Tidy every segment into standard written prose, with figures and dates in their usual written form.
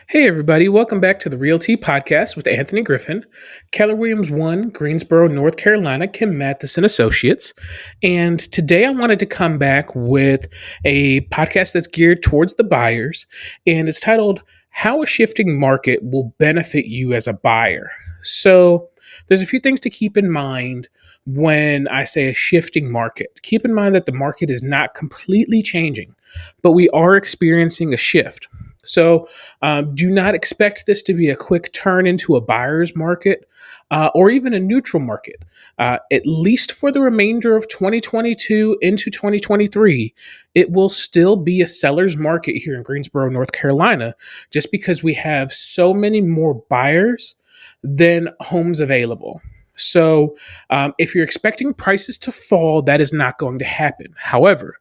Hey, everybody, welcome back to the Realty Podcast with Anthony Griffin, Keller Williams 1, Greensboro, North Carolina, Kim Mathis Associates. And today I wanted to come back with a podcast that's geared towards the buyers, and it's titled How a Shifting Market Will Benefit You as a Buyer. So, there's a few things to keep in mind when I say a shifting market. Keep in mind that the market is not completely changing, but we are experiencing a shift. So, do not expect this to be a quick turn into a buyer's market or even a neutral market. At least for the remainder of 2022 into 2023, it will still be a seller's market here in Greensboro, North Carolina, just because we have so many more buyers than homes available. So, if you're expecting prices to fall, that is not going to happen. However,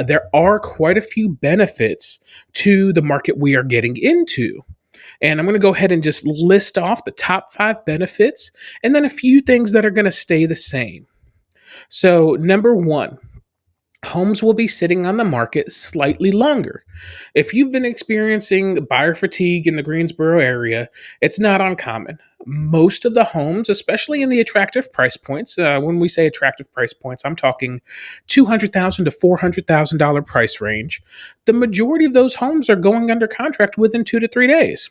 there are quite a few benefits to the market we are getting into. And I'm going to go ahead and just list off the top 5 benefits and then a few things that are going to stay the same. So, number one, homes will be sitting on the market slightly longer. If you've been experiencing buyer fatigue in the Greensboro area, it's not uncommon. Most of the homes, especially in the attractive price points, when we say attractive price points, I'm talking $200,000 to $400,000 price range. The majority of those homes are going under contract within 2 to 3 days.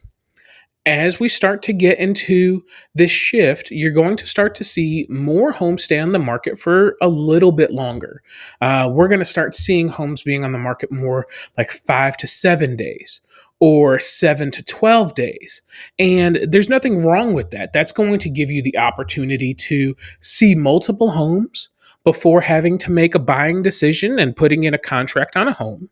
As we start to get into this shift, you're going to start to see more homes stay on the market for a little bit longer. We're going to start seeing homes being on the market more like 5 to 7 days or 7 to 12 days. And there's nothing wrong with that. That's going to give you the opportunity to see multiple homes before having to make a buying decision and putting in a contract on a home.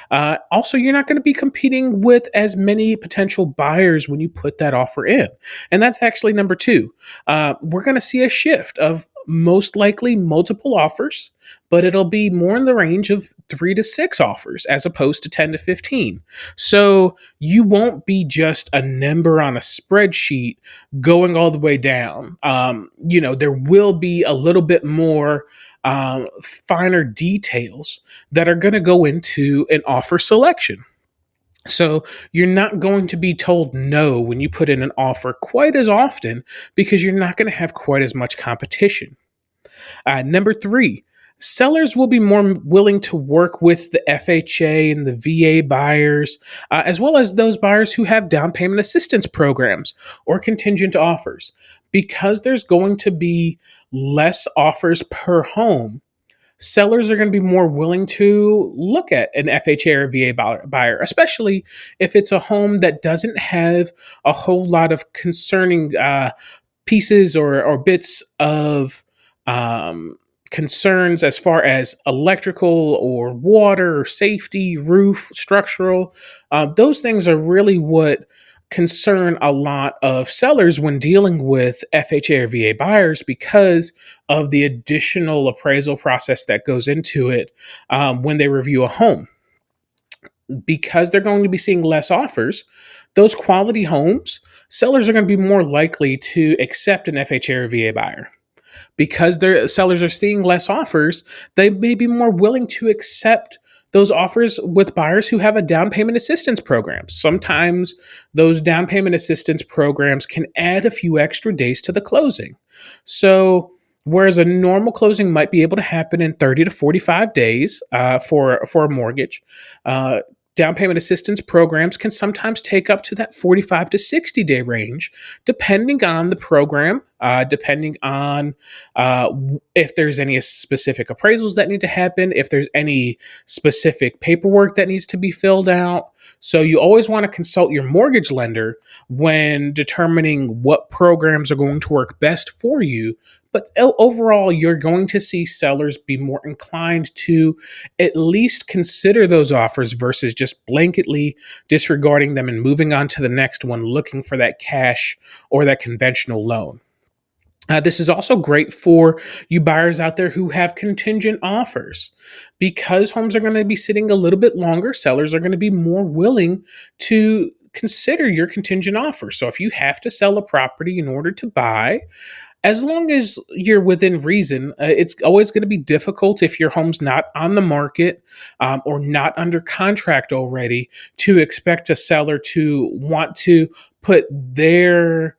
Also, you're not going to be competing with as many potential buyers when you put that offer in. And that's actually number two. We're going to see a shift of most likely multiple offers, but it'll be more in the range of 3 to 6 offers as opposed to 10 to 15. So you won't be just a number on a spreadsheet going all the way down. There will be a little bit more finer details that are going to go into an offer selection. So you're not going to be told no when you put in an offer quite as often because you're not going to have quite as much competition. Number three, sellers will be more willing to work with the FHA and the VA buyers, as well as those buyers who have down payment assistance programs or contingent offers. Because there's going to be less offers per home, sellers are going to be more willing to look at an FHA or VA buyer, especially if it's a home that doesn't have a whole lot of concerning pieces or bits of concerns as far as electrical or water or safety, roof, structural. Those things are really what concern a lot of sellers when dealing with FHA or VA buyers because of the additional appraisal process that goes into it when they review a home. Because they're going to be seeing less offers, those quality homes, sellers are going to be more likely to accept an FHA or VA buyer. Because their sellers are seeing less offers, they may be more willing to accept those offers with buyers who have a down payment assistance program. Sometimes those down payment assistance programs can add a few extra days to the closing. So whereas a normal closing might be able to happen in 30 to 45 days for a mortgage, down payment assistance programs can sometimes take up to that 45 to 60 day range, depending on the program, depending on if there's any specific appraisals that need to happen, if there's any specific paperwork that needs to be filled out. So you always want to consult your mortgage lender when determining what programs are going to work best for you. But overall, you're going to see sellers be more inclined to at least consider those offers versus just blanketly disregarding them and moving on to the next one, looking for that cash or that conventional loan. This is also great for you buyers out there who have contingent offers. Because homes are going to be sitting a little bit longer, sellers are going to be more willing to consider your contingent offer. So if you have to sell a property in order to buy, As long as you're within reason, it's always going to be difficult if your home's not on the market or not under contract already to expect a seller to want to put their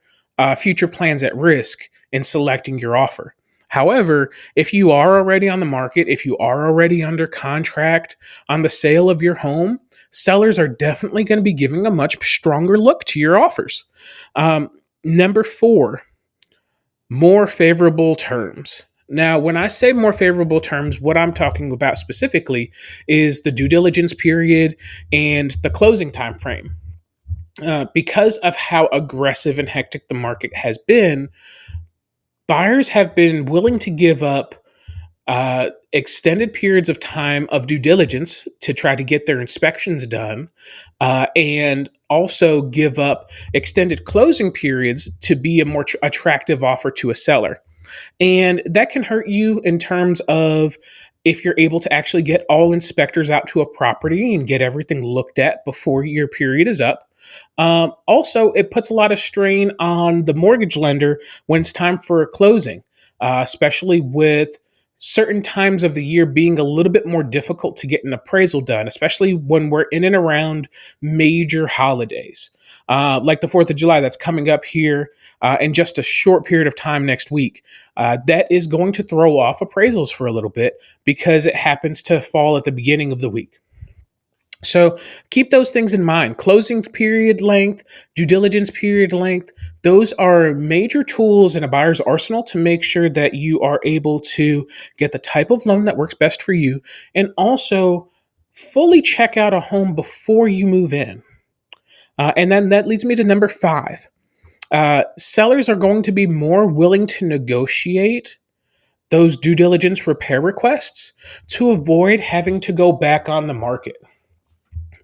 future plans at risk in selecting your offer. However, if you are already on the market, if you are already under contract on the sale of your home, sellers are definitely going to be giving a much stronger look to your offers. Number four, more favorable terms. Now, when I say more favorable terms, what I'm talking about specifically is the due diligence period and the closing time frame. Because of how aggressive and hectic the market has been, buyers have been willing to give up extended periods of time of due diligence to try to get their inspections done, and also give up extended closing periods to be a more attractive offer to a seller. And that can hurt you in terms of if you're able to actually get all inspectors out to a property and get everything looked at before your period is up. Also, it puts a lot of strain on the mortgage lender when it's time for a closing, especially with certain times of the year being a little bit more difficult to get an appraisal done, especially when we're in and around major holidays, like the 4th of July that's coming up here in just a short period of time next week. That is going to throw off appraisals for a little bit because it happens to fall at the beginning of the week. So keep those things in mind. Closing period length, due diligence period length, those are major tools in a buyer's arsenal to make sure that you are able to get the type of loan that works best for you and also fully check out a home before you move in. And then that leads me to number five. Sellers are going to be more willing to negotiate those due diligence repair requests to avoid having to go back on the market.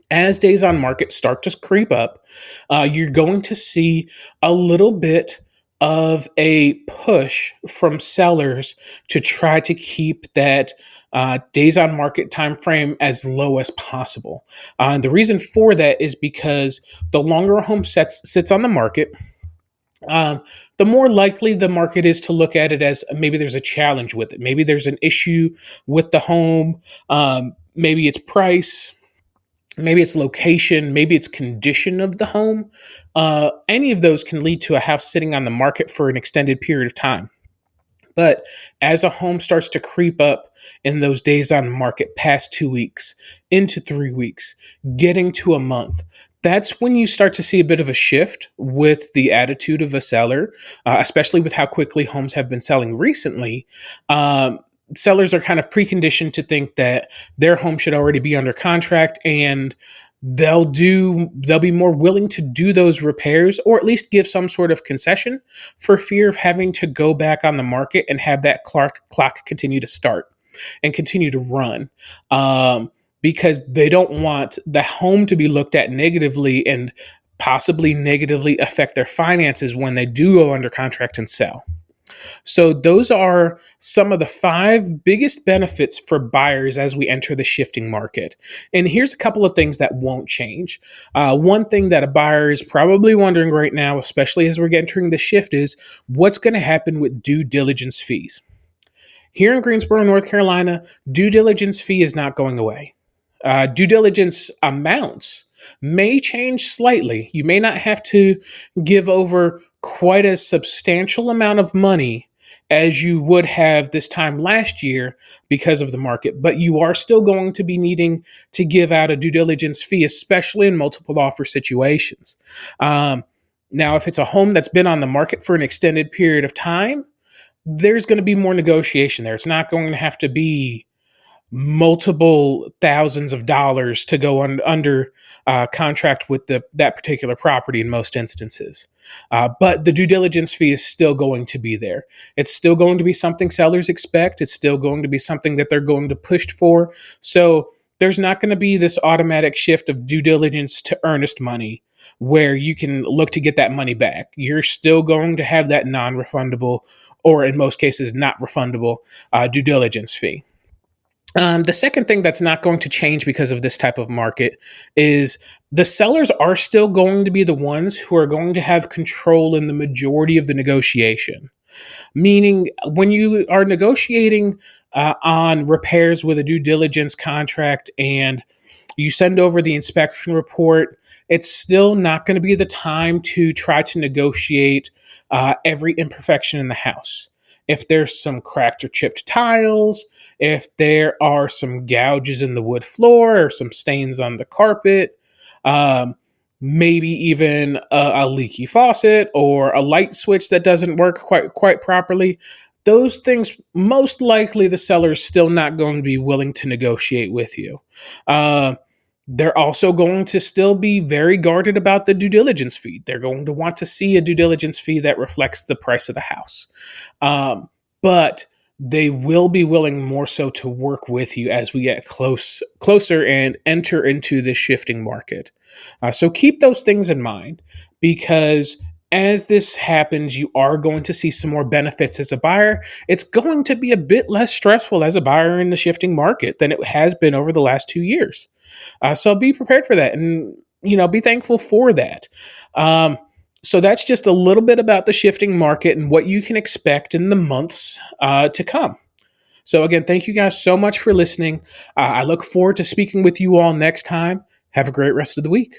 As days on market start to creep up, you're going to see a little bit of a push from sellers to try to keep that days on market time frame as low as possible. The reason for that is because the longer a home sits on the market, the more likely the market is to look at it as maybe there's a challenge with it. Maybe there's an issue with the home. Maybe it's price. Maybe it's location, maybe it's condition of the home. Any of those can lead to a house sitting on the market for an extended period of time. But as a home starts to creep up in those days on market past 2 weeks, into 3 weeks, getting to a month, that's when you start to see a bit of a shift with the attitude of a seller, especially with how quickly homes have been selling recently. Sellers are kind of preconditioned to think that their home should already be under contract and they'll be more willing to do those repairs or at least give some sort of concession for fear of having to go back on the market and have that clock continue to start and continue to run, because they don't want the home to be looked at negatively and possibly negatively affect their finances when they do go under contract and sell. So those are some of the 5 biggest benefits for buyers as we enter the shifting market. And here's a couple of things that won't change. One thing that a buyer is probably wondering right now, especially as we're entering the shift, is what's going to happen with due diligence fees. Here in Greensboro, North Carolina, due diligence fee is not going away. Due diligence amounts may change slightly. You may not have to give over quite a substantial amount of money as you would have this time last year because of the market, but you are still going to be needing to give out a due diligence fee, especially in multiple offer situations. Now, if it's a home that's been on the market for an extended period of time, there's going to be more negotiation there. It's not going to have to be multiple thousands of dollars to go under contract with that particular property in most instances. But the due diligence fee is still going to be there. It's still going to be something sellers expect. It's still going to be something that they're going to push for. So there's not going to be this automatic shift of due diligence to earnest money where you can look to get that money back. You're still going to have that non-refundable, or in most cases, not refundable due diligence fee. The second thing that's not going to change because of this type of market is the sellers are still going to be the ones who are going to have control in the majority of the negotiation. Meaning, when you are negotiating on repairs with a due diligence contract and you send over the inspection report, it's still not going to be the time to try to negotiate every imperfection in the house. If there's some cracked or chipped tiles, if there are some gouges in the wood floor or some stains on the carpet, um, maybe even a leaky faucet or a light switch that doesn't work quite properly, those things, most likely the seller is still not going to be willing to negotiate with you. Uh, they're also going to still be very guarded about the due diligence fee. They're going to want to see a due diligence fee that reflects the price of the house. But they will be willing more so to work with you as we get closer and enter into this shifting market. So keep those things in mind, because as this happens, you are going to see some more benefits as a buyer. It's going to be a bit less stressful as a buyer in the shifting market than it has been over the last 2 years. So be prepared for that, and be thankful for that. So that's just a little bit about the shifting market and what you can expect in the months to come. So again, thank you guys so much for listening. I look forward to speaking with you all next time. Have a great rest of the week.